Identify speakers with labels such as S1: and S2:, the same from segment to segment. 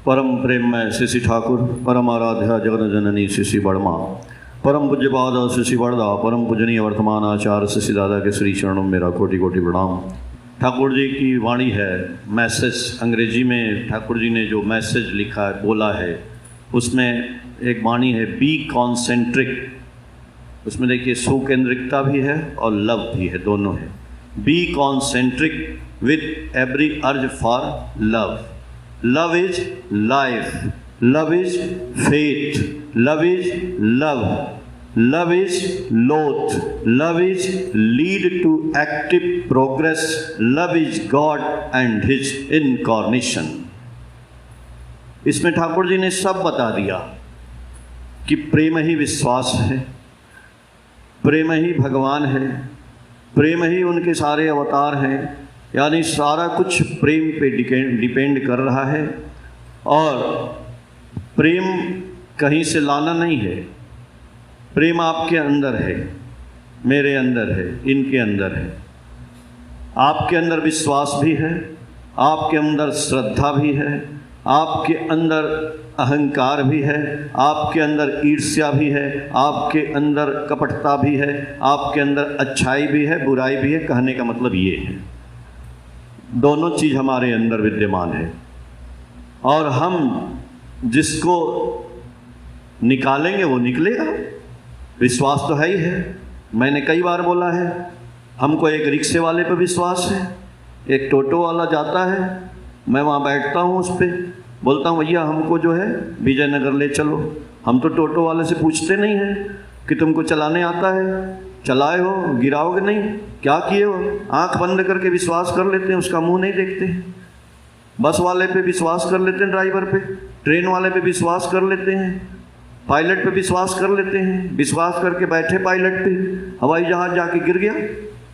S1: परम प्रेममय श्री श्री ठाकुर, परम आराध्या जगन जननी श्री श्री बड़मा, परम पूज्यपाद श्री श्री बड़दा, परम पूजनीय वर्तमान आचार्य श्री श्री दादा के श्री चरणों में मेरा कोटि कोटि प्रणाम। ठाकुर जी की वाणी है, मैसेज। अंग्रेजी में ठाकुर जी ने जो मैसेज लिखा है, बोला है, उसमें एक वाणी है, बी कॉन्सेंट्रिक। उसमें देखिए सुकेंद्रिकता भी है और लव भी है, दोनों है। Be concentric with every urge for love. Love is life, love is faith, love is love, love is loath, love is lead to active progress, love is God and His incarnation। इसमें ठाकुर जी ने सब बता दिया कि प्रेम ही विश्वास है, प्रेम ही भगवान है, प्रेम ही उनके सारे अवतार हैं, यानी सारा कुछ प्रेम पे डिपेंड कर रहा है। और प्रेम कहीं से लाना नहीं है, प्रेम आपके अंदर है, मेरे अंदर है, इनके अंदर है। आपके अंदर विश्वास भी है, आपके अंदर श्रद्धा भी है, आपके अंदर अहंकार भी है, आपके अंदर ईर्ष्या भी है, आपके अंदर कपटता भी है, आपके अंदर अच्छाई भी है, बुराई भी है। कहने का मतलब ये है, दोनों चीज़ हमारे अंदर विद्यमान है। और हम जिसको निकालेंगे वो निकलेगा। विश्वास तो है ही है। मैंने कई बार बोला है, हमको एक रिक्शे वाले पे विश्वास है। एक टोटो वाला जाता है, मैं वहाँ बैठता हूँ, उस पर बोलता हूँ, भैया हमको जो है विजयनगर ले चलो। हम तो टोटो वाले से पूछते नहीं हैं कि तुमको चलाने आता है, चलाए हो, गिराओगे नहीं, क्या किए हो। आंख बंद करके विश्वास कर लेते हैं, उसका मुंह नहीं देखते हैं। बस वाले पे विश्वास कर लेते हैं, ड्राइवर पे, ट्रेन वाले पे विश्वास कर लेते हैं, पायलट पे विश्वास कर लेते हैं। विश्वास करके बैठे पायलट पे, हवाई जहाज जाके गिर गया,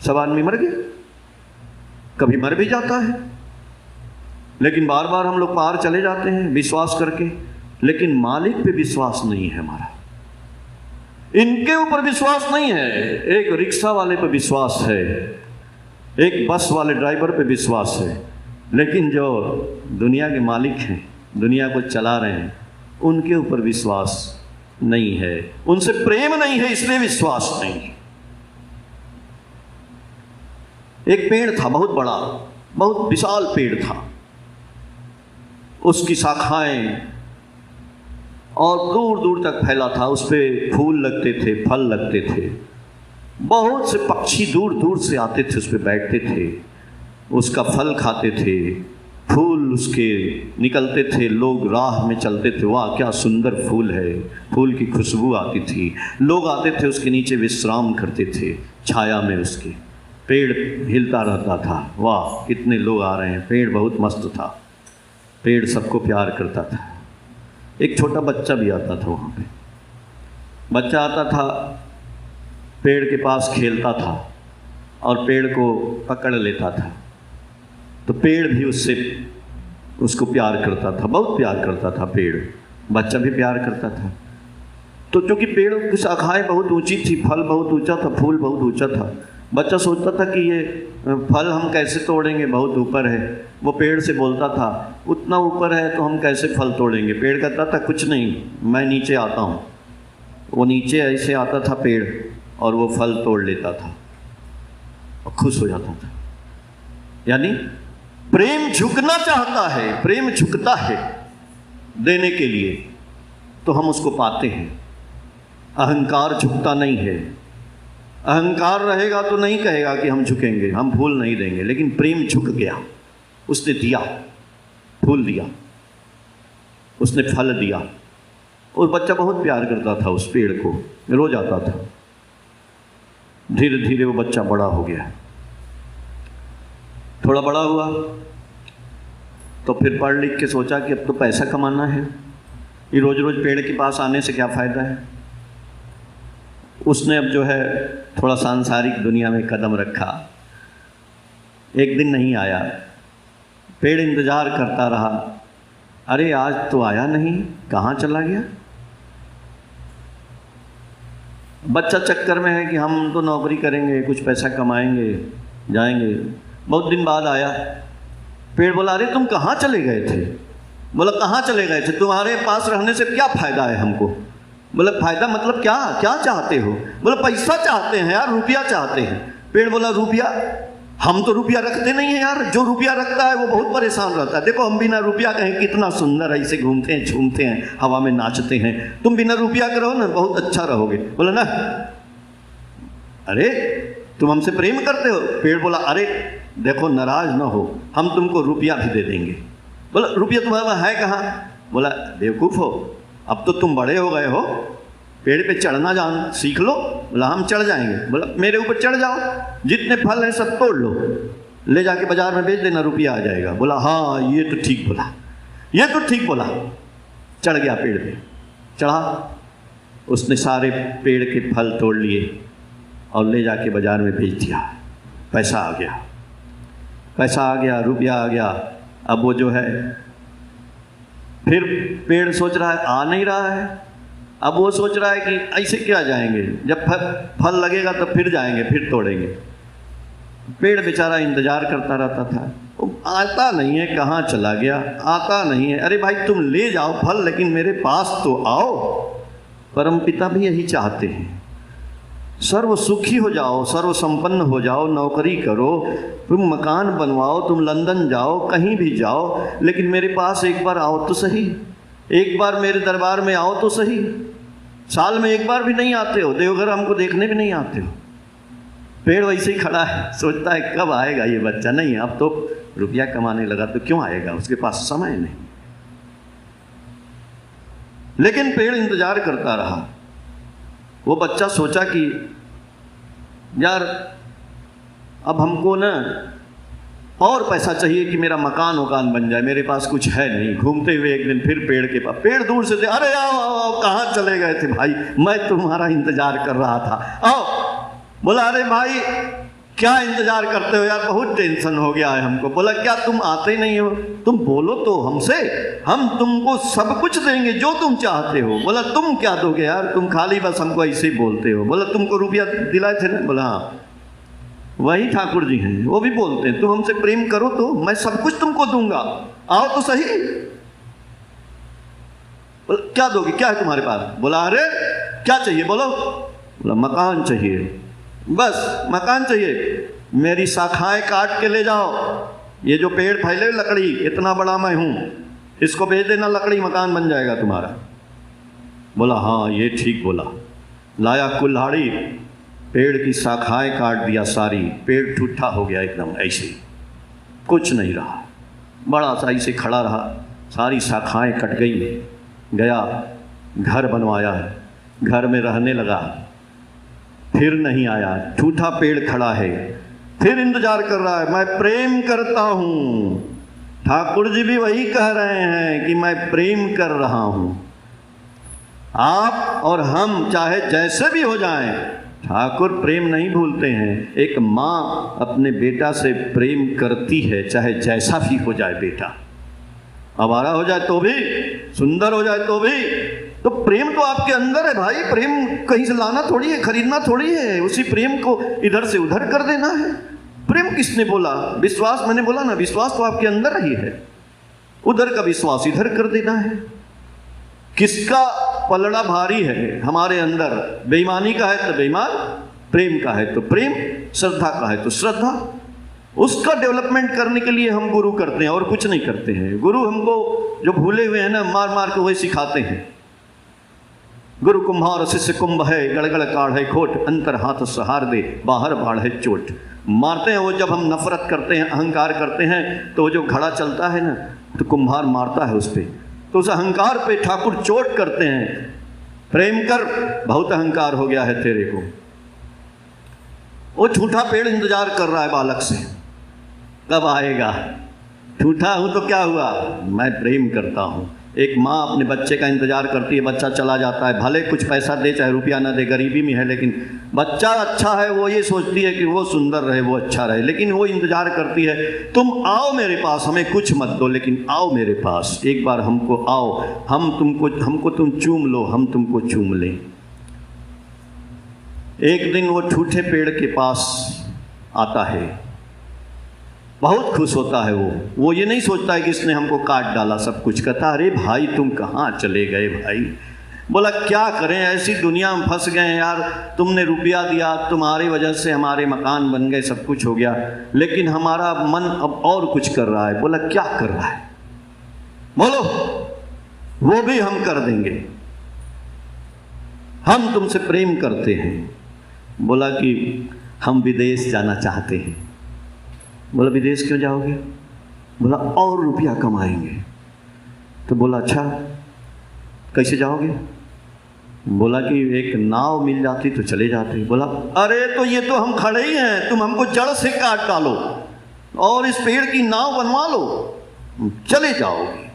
S1: सब आदमी मर गए। कभी मर भी जाता है, लेकिन बार बार हम लोग पार चले जाते हैं विश्वास करके। लेकिन मालिक पे विश्वास नहीं है हमारा, इनके ऊपर विश्वास नहीं है। एक रिक्शा वाले पे विश्वास है, एक बस वाले ड्राइवर पे विश्वास है, लेकिन जो दुनिया के मालिक हैं, दुनिया को चला रहे हैं, उनके ऊपर विश्वास नहीं है, उनसे प्रेम नहीं है, इसलिए विश्वास नहीं। एक पेड़ था, बहुत बड़ा, बहुत विशाल पेड़ था। उसकी शाखाएं और दूर दूर तक फैला था। उस पर फूल लगते थे, फल लगते थे। बहुत से पक्षी दूर दूर से आते थे, उस पर बैठते थे, उसका फल खाते थे, फूल उसके निकलते थे, लोग राह में चलते थे, वाह क्या सुंदर फूल है, फूल की खुशबू आती थी। लोग आते थे, उसके नीचे विश्राम करते थे, छाया में उसके। पेड़ हिलता रहता था, वाह कितने लोग आ रहे हैं। पेड़ बहुत मस्त था, पेड़ सबको प्यार करता था। एक छोटा बच्चा भी आता था वहाँ पे। बच्चा आता था, पेड़ के पास खेलता था और पेड़ को पकड़ लेता था, तो पेड़ भी उसको प्यार करता था, बहुत प्यार करता था पेड़। बच्चा भी प्यार करता था। तो क्योंकि पेड़ की शाखाएँ बहुत ऊंची थी, फल बहुत ऊंचा था, फूल बहुत ऊंचा था, बच्चा सोचता था कि ये फल हम कैसे तोड़ेंगे, बहुत ऊपर है। वो पेड़ से बोलता था, उतना ऊपर है तो हम कैसे फल तोड़ेंगे। पेड़ कहता था, कुछ नहीं, मैं नीचे आता हूँ। वो नीचे ऐसे आता था पेड़, और वो फल तोड़ लेता था और खुश हो जाता था। यानी प्रेम झुकना चाहता है, प्रेम झुकता है देने के लिए, तो हम उसको पाते हैं। अहंकार झुकता नहीं है। अहंकार रहेगा तो नहीं कहेगा कि हम झुकेंगे, हम फूल नहीं देंगे। लेकिन प्रेम झुक गया, उसने दिया, फूल दिया, उसने फल दिया। और बच्चा बहुत प्यार करता था उस पेड़ को, रोज आता था। धीरे धीरे वो बच्चा बड़ा हो गया। थोड़ा बड़ा हुआ तो फिर पढ़ लिख के सोचा कि अब तो पैसा कमाना है, ये रोज रोज पेड़ के पास आने से क्या फ़ायदा है। उसने अब जो है थोड़ा सांसारिक दुनिया में कदम रखा। एक दिन नहीं आया, पेड़ इंतज़ार करता रहा, अरे आज तो आया नहीं, कहाँ चला गया। बच्चा चक्कर में है कि हम तो नौकरी करेंगे, कुछ पैसा कमाएंगे, जाएंगे। बहुत दिन बाद आया, पेड़ बोला अरे तुम कहाँ चले गए थे? बोला कहाँ चले गए थे, तुम्हारे पास रहने से क्या फायदा है हमको? बोला फायदा मतलब क्या, क्या चाहते हो? बोला पैसा चाहते हैं यार, रुपया चाहते हैं। पेड़ बोला रुपया? हम तो रुपया रखते नहीं है यार, जो रुपया रखता है वो बहुत परेशान रहता है। देखो हम बिना रुपया कहें कितना सुंदर ऐसे घूमते हैं, झूमते हैं, हवा में नाचते हैं, तुम बिना रुपया के रहो ना, बहुत अच्छा रहोगे। बोला ना अरे तुम हमसे प्रेम करते हो? पेड़ बोला अरे देखो नाराज ना हो, हम तुमको रुपया भी दे देंगे। बोला रुपया तुम्हारा है कहाँ? बोला बेवकूफ़ हो, अब तो तुम बड़े हो गए हो, पेड़ पे चढ़ना जान सीख लो। बोला हम चढ़ जाएंगे। बोला मेरे ऊपर चढ़ जाओ, जितने फल हैं सब तोड़ लो, ले जाके बाजार में बेच देना, रुपया आ जाएगा। बोला हाँ ये तो ठीक बोला, ये तो ठीक बोला। चढ़ गया पेड़ पे, चढ़ा, उसने सारे पेड़ के फल तोड़ लिए और ले जाके बाजार में बेच दिया। पैसा आ गया, पैसा आ गया, रुपया आ गया। अब वो जो है फिर पेड़ सोच रहा है आ नहीं रहा है, अब वो सोच रहा है कि ऐसे क्या जाएंगे, जब फल लगेगा तो फिर जाएंगे, फिर तोड़ेंगे। पेड़ बेचारा इंतजार करता रहता था, वो आता नहीं है, कहाँ चला गया, आता नहीं है। अरे भाई तुम ले जाओ फल, लेकिन मेरे पास तो आओ। परमपिता भी यही चाहते हैं, सर्व सुखी हो जाओ, सर्व संपन्न हो जाओ, नौकरी करो, तुम मकान बनवाओ, तुम लंदन जाओ, कहीं भी जाओ, लेकिन मेरे पास एक बार आओ तो सही, एक बार मेरे दरबार में आओ तो सही। साल में एक बार भी नहीं आते हो, देवघर हमको देखने भी नहीं आते हो। पेड़ वैसे ही खड़ा है, सोचता है कब आएगा ये बच्चा, नहीं अब तो रुपया कमाने लगा तो क्यों आएगा, उसके पास समय नहीं। लेकिन पेड़ इंतजार करता रहा। वो बच्चा सोचा कि यार अब हमको ना और पैसा चाहिए कि मेरा मकान वकान बन जाए, मेरे पास कुछ है नहीं। घूमते हुए एक दिन फिर पेड़ के पास, पेड़ दूर से अरे आओ आओ आओ, कहाँ चले गए थे भाई, मैं तुम्हारा इंतजार कर रहा था, आओ। बोला अरे भाई क्या इंतजार करते हो यार, बहुत टेंशन हो गया है हमको। बोला क्या तुम आते नहीं हो, तुम बोलो तो हमसे, हम तुमको सब कुछ देंगे जो तुम चाहते हो। बोला तुम क्या दोगे यार, तुम खाली बस हमको ऐसे ही बोलते हो। बोला तुमको रुपया दिलाए थे ना? बोला हाँ वही ठाकुर जी हैं, वो भी बोलते हैं तुम हमसे प्रेम करो तो मैं सब कुछ तुमको दूंगा, आओ तो सही। बोला क्या दोगे, क्या है तुम्हारे पास? बोला अरे क्या चाहिए बोलो। बोला मकान चाहिए, बस मकान चाहिए, मेरी शाखाएं काट के ले जाओ, ये जो पेड़ फैले लकड़ी इतना बड़ा मैं हूं, इसको भेज देना, लकड़ी मकान बन जाएगा तुम्हारा। बोला हाँ ये ठीक बोला। लाया कुल्हाड़ी, पेड़ की शाखाएं काट दिया सारी, पेड़ ठूठा हो गया एकदम, ऐसे कुछ नहीं रहा, बड़ा सा ऐसे खड़ा रहा, सारी शाखाएं कट गई। गया घर बनवाया, घर में रहने लगा, फिर नहीं आया, ठूठा पेड़ खड़ा है, फिर इंतजार कर रहा है, मैं प्रेम करता हूँ। ठाकुर जी भी वही कह रहे हैं कि मैं प्रेम कर रहा हूँ। आप और हम चाहे जैसे भी हो जाएं, ठाकुर प्रेम नहीं भूलते हैं। एक माँ अपने बेटा से प्रेम करती है, चाहे जैसा भी हो जाए बेटा, आवारा हो जाए तो भी, सुंदर हो जाए तो भी, तो प्रेम तो आपके अंदर है भाई। प्रेम कहीं से लाना थोड़ी है, खरीदना थोड़ी है, उसी प्रेम को इधर से उधर कर देना है। प्रेम किसने बोला? विश्वास, मैंने बोला ना, विश्वास तो आपके अंदर ही है, उधर का विश्वास इधर कर देना है। किसका पलड़ा भारी है हमारे अंदर? बेईमानी का है तो बेईमान, प्रेम का है तो प्रेम, श्रद्धा का है तो श्रद्धा। उसका डेवलपमेंट करने के लिए हम गुरु करते हैं और कुछ नहीं करते हैं। गुरु हमको जो भूले हुए हैं ना, मार मार के वही सिखाते हैं। गुरु कुम्हार शिष्य कुंभ है, गड़गड़ काढ़ है खोट, अंतर हाथ सहार दे, बाहर बाढ़ है चोट। मारते हैं वो, जब हम नफरत करते हैं, अहंकार करते हैं, तो जो घड़ा चलता है ना, तो कुम्हार मारता है उस पर, तो उस अहंकार पे ठाकुर चोट करते हैं। प्रेम कर, बहुत अहंकार हो गया है तेरे को। वो ठूठा पेड़ इंतजार कर रहा है बालक से, कब आएगा। ठूठा हूं तो क्या हुआ, मैं प्रेम करता हूं। एक माँ अपने बच्चे का इंतजार करती है, बच्चा चला जाता है, भले कुछ पैसा दे चाहे रुपया ना दे, गरीबी में है, लेकिन बच्चा अच्छा है, वो ये सोचती है कि वो सुंदर रहे, वो अच्छा रहे, लेकिन वो इंतजार करती है, तुम आओ मेरे पास, हमें कुछ मत दो, लेकिन आओ मेरे पास, एक बार हमको आओ, हमको तुम चूम लो, हम तुमको चूम लें। एक दिन वो ठूठे पेड़ के पास आता है, बहुत खुश होता है वो ये नहीं सोचता है कि इसने हमको काट डाला सब कुछ। कहता अरे भाई तुम कहाँ चले गए भाई। बोला क्या करें, ऐसी दुनिया में फंस गए यार, तुमने रुपया दिया, तुम्हारी वजह से हमारे मकान बन गए, सब कुछ हो गया, लेकिन हमारा मन अब और कुछ कर रहा है। बोला क्या कर रहा है, बोलो, वो भी हम कर देंगे, हम तुमसे प्रेम करते हैं। बोला कि हम विदेश जाना चाहते हैं। बोला विदेश क्यों जाओगे? बोला और रुपया कमाएंगे। तो बोला अच्छा कैसे जाओगे? बोला कि एक नाव मिल जाती तो चले जाते। बोला अरे तो ये तो हम खड़े ही हैं, तुम हमको जड़ से काट डालो और इस पेड़ की नाव बनवा लो, चले जाओगे।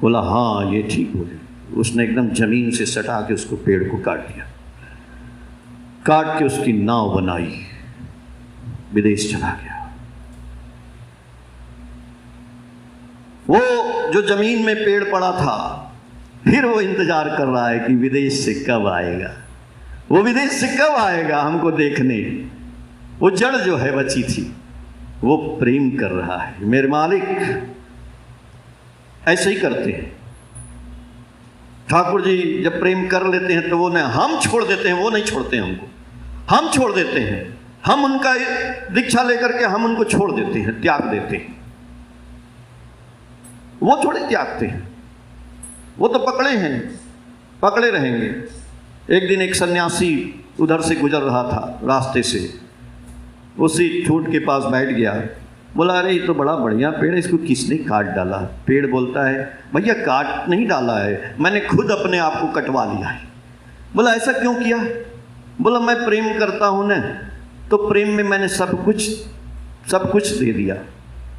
S1: बोला हाँ ये ठीक बोले। उसने एकदम जमीन से सटा के उसको पेड़ को काट दिया, काट के उसकी नाव बनाई, विदेश चला गया। वो जो जमीन में पेड़ पड़ा था, फिर वो इंतजार कर रहा है कि विदेश से कब आएगा, वो विदेश से कब आएगा हमको देखने। वो जड़ जो है बची थी, वो प्रेम कर रहा है। मेरे मालिक ऐसे ही करते हैं। ठाकुर जी जब प्रेम कर लेते हैं तो वो नहीं, हम छोड़ देते हैं, वो नहीं छोड़ते हैं हमको, हम छोड़ देते हैं, हम उनका दीक्षा लेकर के हम उनको छोड़ देते हैं, त्याग देते हैं। वो थोड़े त्यागते हैं, वो तो पकड़े हैं, पकड़े रहेंगे। एक दिन एक सन्यासी उधर से गुजर रहा था रास्ते से, उसी ठूंठ के पास बैठ गया। बोला अरे ये तो बड़ा बढ़िया पेड़ है, इसको किसने काट डाला? पेड़ बोलता है भैया काट नहीं डाला है, मैंने खुद अपने आप को कटवा लिया है। बोला ऐसा क्यों किया? बोला मैं प्रेम करता हूँ ना, तो प्रेम में मैंने सब कुछ दे दिया।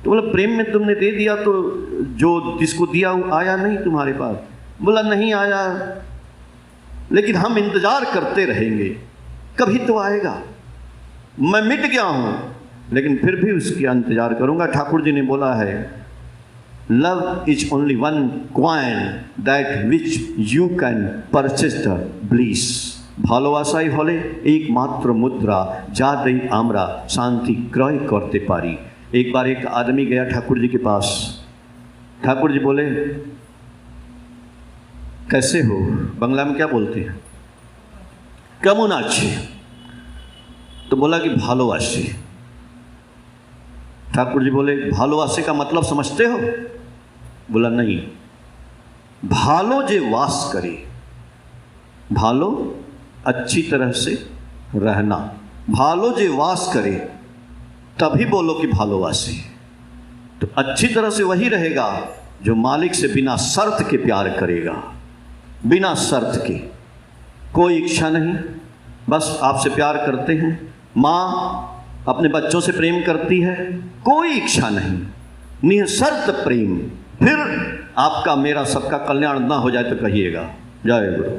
S1: तो बोला प्रेम में तुमने दे दिया तो जो जिसको दिया वो आया नहीं तुम्हारे पास? बोला नहीं आया, लेकिन हम इंतजार करते रहेंगे, कभी तो आएगा। मैं मिट गया हूं लेकिन फिर भी उसकी इंतजार करूंगा। ठाकुर जी ने बोला है love is only one coin that which you can purchase the bliss. ভালোবাসাই হলে एकमात्र मुद्रा जा दई आमरा शांति क्रय करते पारी। एक बार एक आदमी गया ठाकुर जी के पास। ठाकुर जी बोले कैसे हो? बंगला में क्या बोलते हैं? केमन आछे? तो बोला कि भालोबासी। ठाकुर जी बोले भालोबासी का मतलब समझते हो? बोला नहीं। भालो जे वास करे, भालो अच्छी तरह से रहना, भालो जे वास करे तभी बोलो कि भालोबासी। तो अच्छी तरह से वही रहेगा जो मालिक से बिना शर्त के प्यार करेगा, बिना शर्त के, कोई इच्छा नहीं, बस आपसे प्यार करते हैं। माँ अपने बच्चों से प्रेम करती है, कोई इच्छा नहीं, निःशर्त प्रेम। फिर आपका मेरा सबका कल्याण ना हो जाए तो कहिएगा। जय गुरु।